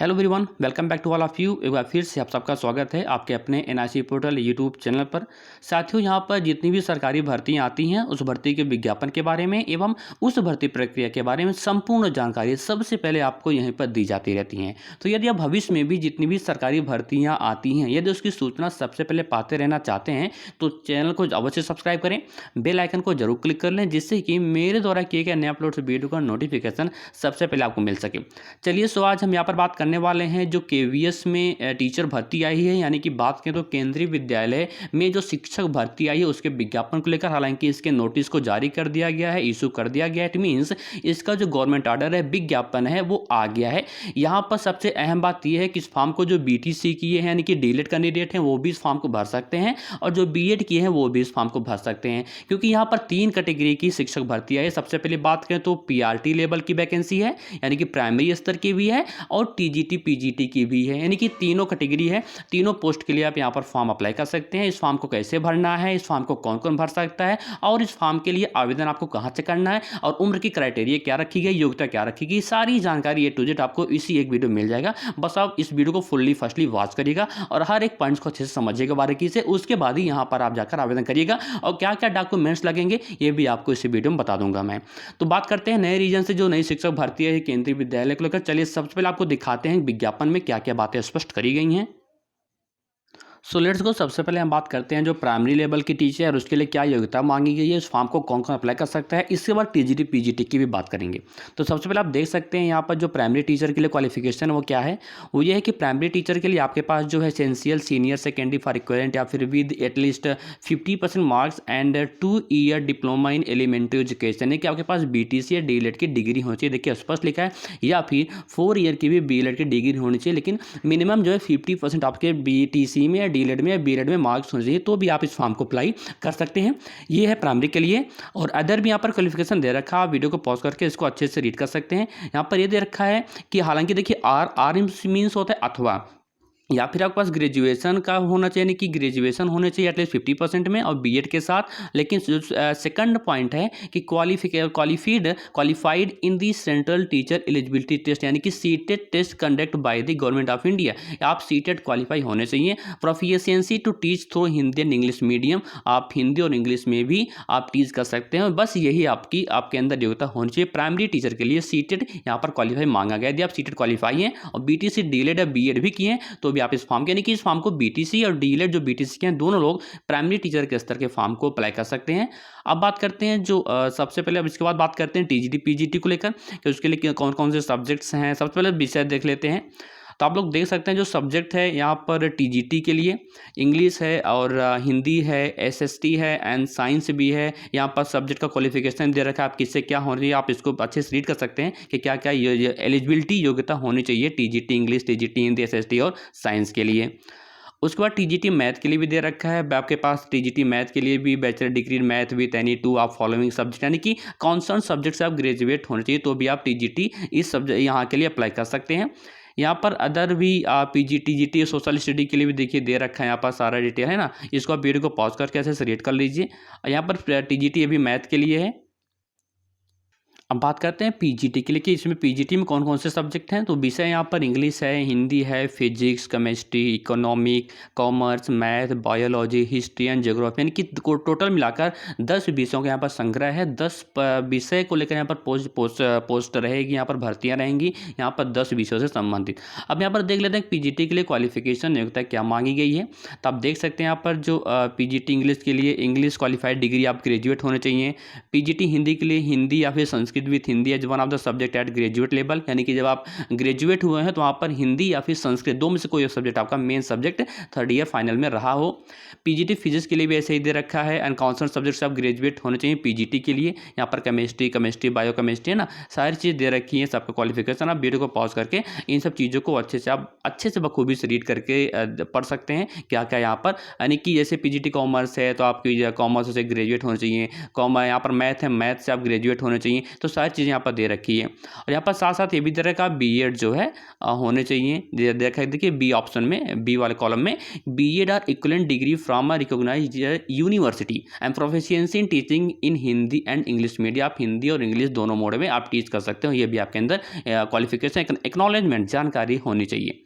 Hello everyone, welcome back to all of you. एक बार फिर से आप सबका स्वागत है आपके अपने एनआईसी पोर्टल यूट्यूब चैनल पर। साथियों, यहाँ पर जितनी भी सरकारी भर्तियाँ आती हैं उस भर्ती के विज्ञापन के बारे में एवं उस भर्ती प्रक्रिया के बारे में संपूर्ण जानकारी सबसे पहले आपको यहीं पर दी जाती रहती हैं। तो यदि आप भविष्य में भी जितनी भी सरकारी भर्तियाँ आती हैं, यदि उसकी सूचना सबसे पहले पाते रहना चाहते हैं तो चैनल को अवश्य सब्सक्राइब करें, बेल आइकन को जरूर क्लिक कर लें, जिससे कि मेरे द्वारा किए गए नए अपलोड वीडियो का नोटिफिकेशन सबसे पहले आपको मिल सके। चलिए, सो आज हम यहाँ पर बात करने वाले हैं जो केवीएस में टीचर भर्ती आई है, यानी कि बात करें तो केंद्रीय विद्यालय में जो शिक्षक भर्ती आई है उसके विज्ञापन को लेकर। हालांकि इसके नोटिस को जारी कर दिया गया है, इशू कर दिया गया है। इट मीन्स इसका जो गवर्नमेंट ऑर्डर है, विज्ञापन है, वो आ गया है। यहाँ पर सबसे अहम बात यह है कि इस फॉर्म को जो बीटीसी किए हैं यानी कि डीएलएड कैंडिडेट हैं वो भी इस फॉर्म को भर सकते हैं, और जो बीएड किए हैं वो भी इस फॉर्म को भर सकते हैं, क्योंकि यहाँ पर 3 कैटेगरी की शिक्षक भर्ती है। सबसे पहले बात करें तो पीआरटी लेवल की वैकेंसी है, यानी कि प्राइमरी स्तर की भी है, और टीजीटी पीजीटी की भी है, यानी कि तीनों कैटेगरी है। तीनों पोस्ट के लिए आप यहाँ पर फॉर्म अप्लाई कर सकते हैं। इस फॉर्म को कैसे भरना है, इस फॉर्म को कौन कौन भर सकता है, और इस फॉर्म के लिए आवेदन आपको कहाँ से करना है, और उम्र की क्राइटेरिया क्या रखी गई, योग्यता क्या रखी गई, सारी जानकारी ए टू जेड आपको इसी एक वीडियो मिल जाएगा। बस आप इस वीडियो को फुल्ली फर्स्टली वॉच करिएगा और हर एक पॉइंट्स को अच्छे से समझिएगा बारीकी से। उसके बाद ही यहाँ पर आप जाकर आवेदन करिएगा, और क्या क्या डॉक्यूमेंट्स लगेंगे ये भी आपको इसी वीडियो में बता दूंगा मैं। तो बात करते हैं नए रीजन से जो नई शिक्षक भर्ती है केंद्रीय विद्यालय को लेकर। चलिए, सबसे पहले आपको दिखाते हैं विज्ञापन में क्या क्या बातें स्पष्ट करी गई हैं। So let's go. सबसे पहले हम बात करते हैं जो प्राइमरी लेवल की टीचर है उसके लिए क्या योग्यता मांगी गई है, इस फॉर्म को कौन कौन अप्लाई कर सकता है। इसके बाद टीजीटी पीजीटी की भी बात करेंगे। तो सबसे पहले आप देख सकते हैं यहाँ पर जो प्राइमरी टीचर के लिए क्वालिफिकेशन है वो क्या है। वो ये है कि प्राइमरी टीचर के लिए आपके पास जो है essential senior secondary for equivalent या फिर with at least 50% marks and 2 year diploma in elementary education है कि आपके पास बीटीसी या डीएलएड की डिग्री होनी चाहिए। देखिए स्पष्ट लिखा है, या फिर 4 ईयर की भी बीएलएड की डिग्री होनी चाहिए, लेकिन मिनिमम जो है 50% आपके बीटीसी में या डीएलएड में या बीएड में मार्क्स होने चाहिए, तो भी आप इस फॉर्म को अप्लाई कर सकते हैं। ये है प्राइमरी के लिए। और अदर भी यहाँ पर क्वालिफिकेशन दे रखा है, आप वीडियो को पॉज करके इसको अच्छे से रीड कर सकते हैं। यहाँ पर ये दे रखा है कि हालांकि देखिए आर मीन्स होता है अथवा, या फिर आपके पास ग्रेजुएशन का होना चाहिए, यानी कि ग्रेजुएशन होने चाहिए एटलीस्ट 50% में और बीएड के साथ। लेकिन सेकंड पॉइंट है कि qualified in the central teacher eligibility test, यानी कि CTET test conducted by the government of India. आप सीटेट क्वालिफाई होने चाहिए। Proficiency to teach through Hindi and English medium, आप हिंदी और इंग्लिश में भी आप टीच कर सकते हैं। बस यही आपके अंदर योग्यता होनी चाहिए। प्राइमरी टीचर के लिए सीटेट यहाँ पर क्वालिफाई मांगा गया। यदि आप सीटेट क्वालिफाई हैं और बीटीसी डीएलएड या बीएड भी किए हैं तो आप इस फॉर्म के, यानी कि इस फॉर्म को बीटीसी और डीएलएड जो बीटीसी के हैं दोनों लोग प्राइमरी टीचर के स्तर के फॉर्म को अप्लाई कर सकते हैं। अब बात करते हैं जो सबसे पहले, अब इसके बाद बात करते हैं टीजीटी पीजीटी को लेकर कि उसके लिए कौन कौन से सब्जेक्ट्स हैं। सबसे पहले विषय देख लेते हैं। तो आप लोग देख सकते हैं जो सब्जेक्ट है यहाँ पर टीजीटी के लिए इंग्लिश है और हिंदी है, एसएसटी है एंड साइंस भी है। यहाँ पर सब्जेक्ट का क्वालिफिकेशन दे रखा है, आप किससे क्या होनी है, आप इसको अच्छे से रीड कर सकते हैं कि क्या क्या एलिजिबिलिटी योग्यता होनी चाहिए TGT English, TGT Hindi, SST और साइंस के लिए। उसके बाद टीजीटी मैथ के लिए भी दे रखा है आपके पास। टीजीटी मैथ के लिए भी bachelor degree in math with any 2 आप फॉलोइंग सब्जेक्ट, यानी कि कॉन्सर्न सब्जेक्ट से आप ग्रेजुएट होने चाहिए, तो भी आप टीजीटी इस सब्जेक्ट यहाँ के लिए अप्लाई कर सकते हैं। यहाँ पर अदर भी पीजी टीजीटी सोशल स्टडी के लिए भी देखिए दे रखा है, यहाँ पर सारा डिटेल है ना। इसको आप वीडियो को पॉज करके ऐसे से रीड कर लीजिए। यहाँ पर टीजीटी अभी मैथ के लिए है। अब बात करते हैं पीजीटी के लिए कि इसमें पीजीटी में कौन कौन से सब्जेक्ट हैं। तो विषय यहाँ पर इंग्लिश है, हिंदी है, physics, chemistry, economic, commerce, math, biology, history and geography, यानी कि टोटल मिलाकर 10 विषयों का यहाँ पर संग्रह है। 10 विषय को लेकर यहाँ पर पोस्ट रहेगी, यहाँ पर भर्तियाँ रहेंगी यहाँ पर 10 विषयों से संबंधित। अब यहाँ पर देख लेते हैं पीजीटी के लिए क्वालिफिकेशन योग्यता क्या मांगी गई है। तो आप देख सकते हैं यहाँ पर जो पीजीटी इंग्लिश के लिए इंग्लिश क्वालिफाइड डिग्री आप ग्रेजुएट होने चाहिए। पीजीटी हिंदी के लिए हिंदी या फिर Sanskrit with Hindi as one of the subject at graduate level, यानी कि जब आप ग्रेजुएट हुए हैं तो वहाँ पर हिंदी या फिर संस्कृत दो में से कोई एक सब्जेक्ट आपका main subject 3rd year final में रहा हो। पीजीटी फिजिक्स के लिए भी ऐसे ही दे रखा है एंड कॉन्सर्न सब्जेक्ट से आप ग्रेजुएट होने चाहिए पीजीटी के लिए। यहाँ पर केमिस्ट्री बायो केमिस्ट्री है ना, सारी चीज़ दे रखी है सबका क्वालिफिकेशन। आप वीडियो को पॉज करके इन सब चीज़ों को अच्छे से बखूबी से रीड करके पढ़ सकते हैं क्या क्या यहाँ पर, यानी कि जैसे पीजीटी कॉमर्स है तो आपकी कॉमर्स से ग्रेजुएट होने चाहिए। यहाँ पर मैथ है, मैथ से आप ग्रेजुएट होने चाहिए। तो सारी चीज़ें यहाँ पर दे रखी है। और यहाँ पर साथ साथ ये भी दे रखा बीएड जो है होने चाहिए, दे रखा है। देखिए बी ऑप्शन में, बी वाले कॉलम में, BEd or equivalent degree from a recognised university and proficiency in teaching in Hindi and English medium. आप हिंदी और इंग्लिश दोनों मोड में आप टीच कर सकते हो। ये भी आपके अंदर क्वालिफिकेशन एक्नॉलेजमेंट जानकारी होनी चाहिए।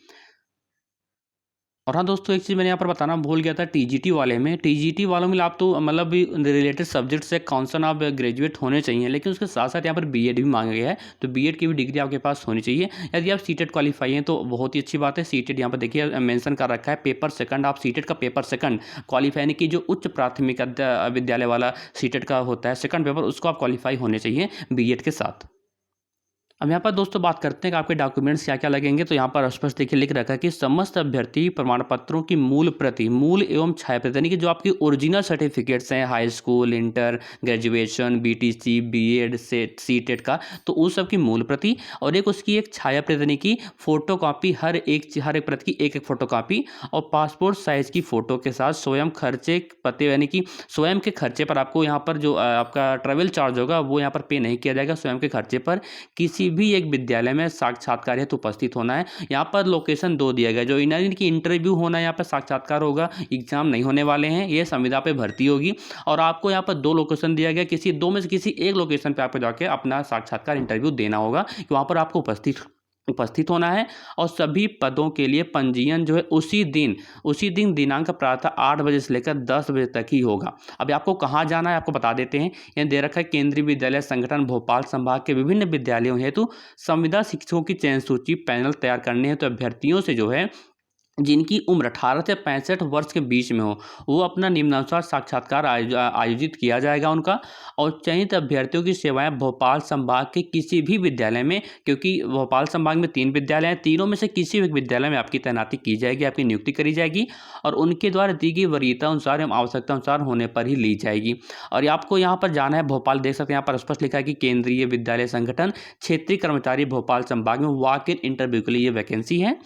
और हाँ दोस्तों, एक चीज़ मैंने यहाँ पर बताना भूल गया था, टीजीटी वाले में, टीजीटी वालों में आप तो मतलब रिलेटेड सब्जेक्ट से कौन सा ना आप ग्रेजुएट होने चाहिए, लेकिन उसके साथ साथ यहाँ पर बीएड भी मांगा गया है। तो बीएड की भी डिग्री आपके पास होनी चाहिए। यदि आप सीटेट क्वालिफाई हैं तो बहुत ही अच्छी बात है। सीटेट यहाँ पर देखिए मेंशन कर रखा है, पेपर सेकंड। आप सीटेट का पेपर सेकंड क्वालिफाई, यानी कि जो उच्च प्राथमिक विद्यालय वाला सीटेट का होता है सेकंड पेपर, उसको आप क्वालिफाई होने चाहिए बीएड के साथ। अब यहाँ पर दोस्तों बात करते हैं कि आपके डॉक्यूमेंट्स क्या क्या लगेंगे। तो यहाँ पर स्पष्ट देखिए लिख रखा है कि समस्त अभ्यर्थी प्रमाण पत्रों की मूल प्रति, मूल एवं छायाप्रति, यानी कि जो आपकी ओरिजिनल सर्टिफिकेट्स हैं high school, inter, graduation, BTC, BEd, SET, CTET का, तो उस सब की मूल प्रति और एक उसकी एक छायाप्रति, यानी कि फोटो कॉपी, हर एक प्रति की एक फोटो कॉपी, और पासपोर्ट साइज की फोटो के साथ स्वयं खर्चे पते, यानी कि स्वयं के खर्चे पर आपको यहाँ पर जो आपका ट्रैवल चार्ज होगा वो यहाँ पर पे नहीं किया जाएगा। स्वयं के खर्चे पर किसी भी एक विद्यालय में साक्षात्कार हेतु उपस्थित होना है। यहाँ पर लोकेशन 2 दिया गया, जो इनकी इंटरव्यू होना है, यहाँ पर साक्षात्कार होगा, एग्जाम नहीं होने वाले हैं, ये संविदा पे भर्ती होगी। और आपको यहाँ पर 2 लोकेशन दिया गया, किसी 2 में से किसी एक लोकेशन पे आपको जाके अपना साक्षात्कार इंटरव्यू देना होगा, कि वहाँ पर आपको उपस्थित होना है। और सभी पदों के लिए पंजीयन जो है उसी दिन दिनांक प्रातः 8 बजे से लेकर 10 बजे तक ही होगा। अब आपको कहाँ जाना है आपको बता देते हैं। यह दे रखा है, केंद्रीय विद्यालय संगठन भोपाल संभाग के विभिन्न विद्यालयों हेतु संविदा शिक्षकों की चयन सूची पैनल तैयार करने हैं। तो अभ्यर्थियों से जो है जिनकी उम्र 18 से 65 वर्ष के बीच में हो, वो अपना निम्नानुसार साक्षात्कार आयोजित किया जाएगा उनका। और चयनित अभ्यर्थियों की सेवाएं भोपाल संभाग के किसी भी विद्यालय में, क्योंकि भोपाल संभाग में 3 विद्यालय हैं, तीनों में से किसी भी विद्यालय में आपकी तैनाती की जाएगी, आपकी नियुक्ति करी जाएगी, और उनके द्वारा दी गई वरीयता अनुसार एवं आवश्यकता अनुसार होने पर ही ली जाएगी। और आपको यहाँ पर जाना है भोपाल, देख सकते हैं यहाँ पर स्पष्ट लिखा है कि केंद्रीय विद्यालय संगठन क्षेत्रीय कर्मचारी भोपाल संभाग में वॉक इन इंटरव्यू के लिए ये वैकेंसी है।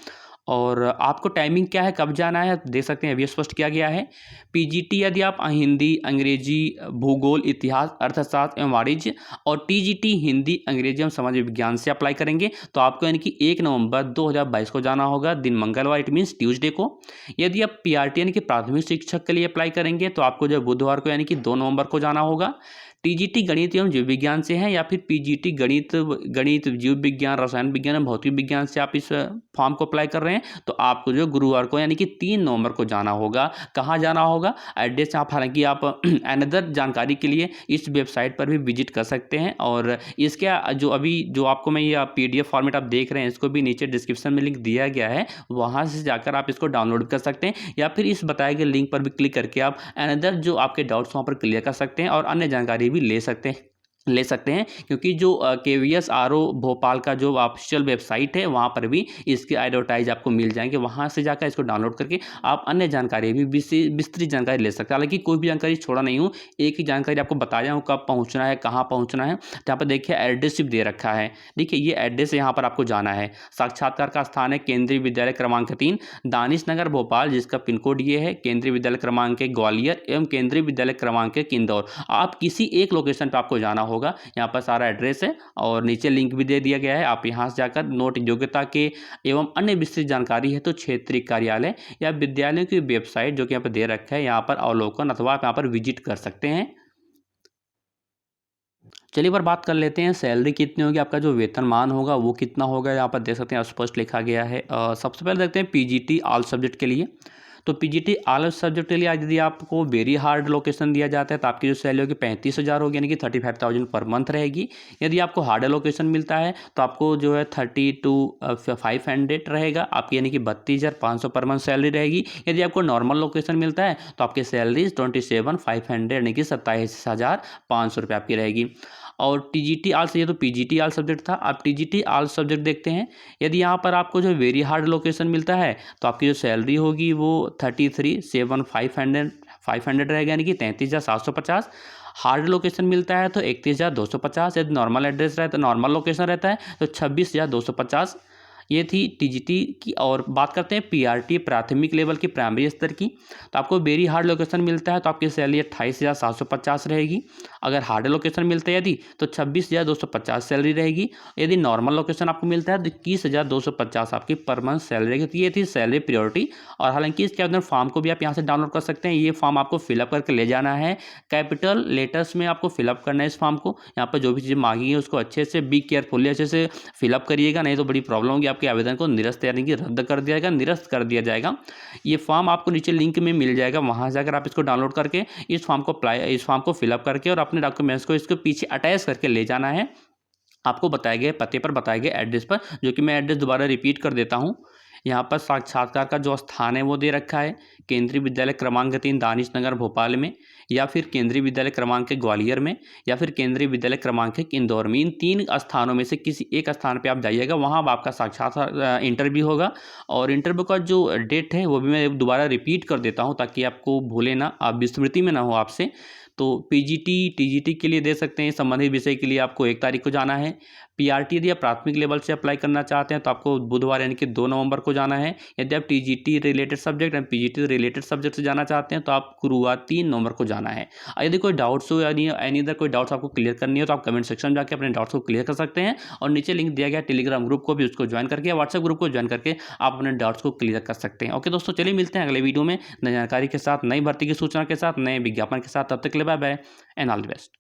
और आपको टाइमिंग क्या है, कब जाना है, देख सकते हैं अभी स्पष्ट किया गया है। पीजीटी यदि आप हिंदी, अंग्रेजी, भूगोल, इतिहास, अर्थशास्त्र एवं वाणिज्य, और टीजीटी हिंदी, अंग्रेजी एवं समाज विज्ञान से अप्लाई करेंगे तो आपको यानी कि 1 नवंबर 2022 को जाना होगा, दिन मंगलवार, इट मीन्स ट्यूसडे को। यदि आप पीआरटी यानी कि प्राथमिक शिक्षक के लिए अप्लाई करेंगे तो आपको जो बुधवार को यानी कि 2 नवंबर को जाना होगा। टीजीटी गणित एवं जीव विज्ञान से है, या फिर पीजीटी गणित जीव विज्ञान, रसायन विज्ञान एवं भौतिक विज्ञान से आप इस फॉर्म को अप्लाई कर रहे हैं, तो आपको जो गुरुवार को यानी कि 3 नवंबर को जाना होगा। कहाँ जाना होगा, एड्रेस आप, हालांकि आप अनदर जानकारी के लिए इस वेबसाइट पर भी विजिट कर सकते हैं। और इसके जो आपको मैं ये PDF फॉर्मेट आप देख रहे हैं, इसको भी नीचे डिस्क्रिप्शन में लिंक दिया गया है, वहाँ से जाकर आप इसको डाउनलोड कर सकते हैं, या फिर इस बताए गए लिंक पर भी क्लिक करके आप अनदर जो आपके डाउट्स वहाँ पर क्लियर कर सकते हैं और अन्य जानकारी भी ले सकते हैं। क्योंकि जो KVS RO भोपाल का जो ऑफिशियल वेबसाइट है, वहाँ पर भी इसके एडवर्टाइज आपको मिल जाएंगे, वहाँ से जाकर इसको डाउनलोड करके आप अन्य जानकारी भी विस्तृत जानकारी ले सकते हैं। हालांकि कोई भी जानकारी छोड़ा नहीं हूँ, एक ही जानकारी आपको बताया हूँ, कब पहुँचना है, कहाँ पहुँचना है। यहाँ पर देखिए एड्रेस भी दे रखा है, देखिए ये एड्रेस यहाँ पर आपको जाना है। साक्षात्कार का स्थान है केंद्रीय विद्यालय क्रमांक 3 दानिश नगर भोपाल, जिसका पिन कोड ये है। केंद्रीय विद्यालय क्रमांक 1 ग्वालियर एवं केंद्रीय विद्यालय क्रमांक 1 इंदौर। आप किसी एक लोकेशन पर आपको जाना होगा। यहाँ पर सारा एड्रेस है और नीचे लिंक भी दे दिया गया है, आप यहाँ से जाकर नोट, योग्यता के एवं अन्य विस्तृत जानकारी है तो क्षेत्रीय कार्यालय या विद्यालयों की वेबसाइट जो कि यहाँ पर दे रखा है, यहाँ पर अवलोकन अथवा आप यहाँ पर विजिट कर सकते हैं। चलिए एक बार बात कर लेते हैं, सैलरी कितनी होगी, आपका जो वेतनमान होगा वो कितना होगा। यहाँ पर देख सकते हैं स्पष्ट लिखा गया है। सबसे पहले देखते हैं पीजीटी ऑल सब्जेक्ट के लिए। तो पीजीटी ऑल सब्जेक्ट के लिए यदि आपको वेरी हार्ड लोकेशन दिया जाता है तो आपकी जो सैलरी होगी 35,000 होगी, यानी कि 35,000 पर मंथ रहेगी। यदि आपको हार्ड लोकेशन मिलता है तो आपको जो है 32,500 रहेगा आपकी, यानी कि 32,500 पर मंथ सैलरी रहेगी। यदि आपको नॉर्मल लोकेशन मिलता है तो आपकी सैलरी 27,500 यानी कि 27,500 रुपये आपकी रहेगी। और टीजीटी ऑल से, ये तो पीजीटी ऑल सब्जेक्ट था, आप टीजीटी ऑल सब्जेक्ट देखते हैं। यदि यहाँ पर आपको जो वेरी हार्ड लोकेशन मिलता है तो आपकी जो सैलरी होगी वो 33,500 रहेगा, यानी कि 33,750। हार्ड लोकेशन मिलता है तो 31,250। यदि नॉर्मल एड्रेस रहता है, नॉर्मल लोकेशन रहता है तो 26,250। ये थी टीजीटी की। और बात करते हैं पीआरटी प्राथमिक लेवल की प्राइमरी स्तर की, तो आपको वेरी हार्ड लोकेशन मिलता है तो आपकी सैलरी 28,750 रहेगी। अगर हार्ड लोकेशन मिलता है यदि तो 26,250 सैलरी रहेगी। यदि नॉर्मल लोकेशन आपको मिलता है तो 21,250 आपकी पर मंथ सैलरी रहेगी। तो ये थी सैलरी प्रायोरिटी। और हालांकि इसके अंदर फॉर्म को भी आप यहाँ से डाउनलोड कर सकते हैं। ये फॉर्म आपको फिलअप करके ले जाना है, कैपिटल लेटर्स में आपको फिलअप करना है इस फॉर्म को। यहाँ पर जो भी चीज़ें मांगी है उसको अच्छे से बी केयरफुली अच्छे से फिलअप करिएगा, नहीं तो बड़ी प्रॉब्लम होगी। आपके आवेदन को निरस्त यानी कि रद्द कर दिया जाएगा, निरस्त कर दिया जाएगा। ये फॉर्म आपको नीचे लिंक में मिल जाएगा, वहाँ जाकर आप इसको डाउनलोड करके इस फॉर्म को फिलअप करके और अपने डॉक्यूमेंट्स को इसके पीछे अटैच करके ले जाना है आपको बताए गए पते पर, बताए गए एड्रेस पर, जो कि मैं एड्रेस दोबारा रिपीट कर देता हूँ। यहाँ पर साक्षात्कार का जो स्थान है वो दे रखा है केंद्रीय विद्यालय क्रमांक 3 दानिश नगर भोपाल में, या फिर केंद्रीय विद्यालय क्रमांक 1 ग्वालियर में, या फिर केंद्रीय विद्यालय क्रमांक 1 इंदौर में। इन 3 स्थानों में से किसी एक स्थान पे आप जाइएगा, वहाँ आपका साक्षात्कार इंटरव्यू होगा। और इंटरव्यू का जो डेट है वो भी मैं दोबारा रिपीट कर देता हूँ ताकि आपको भूले ना, आप विस्मृति में ना हो आपसे। तो पीजीटी टीजीटी के लिए दे सकते हैं, संबंधित विषय के लिए आपको 1 तारीख को जाना है। पीआरटी यदि आप प्राथमिक लेवल से अप्लाई करना चाहते हैं तो आपको बुधवार यानी कि 2 नवंबर को जाना है। यदि आप TGT related subject and PGT related subject से जाना चाहते हैं तो आप गुरुवार 3 नवंबर को जाना है। यदि कोई डाउट्स हो यानी एनी अदर कोई डाउट्स आपको क्लियर करनी हो तो आप कमेंट सेक्शन में जाकर अपने डाउट्स को क्लियर कर सकते हैं। और नीचे लिंक दिया गया टेलीग्राम ग्रुप को भी उसको ज्वाइन करके या व्हाट्सएप ग्रुप को ज्वाइन करके आप अपने डाउट्स को क्लियर कर सकते हैं। ओके दोस्तों, चलिए मिलते हैं अगले वीडियो में नई जानकारी के साथ, नई भर्ती की सूचना के साथ, नए विज्ञापन के साथ। तब तक के लिए bye bye and all the best.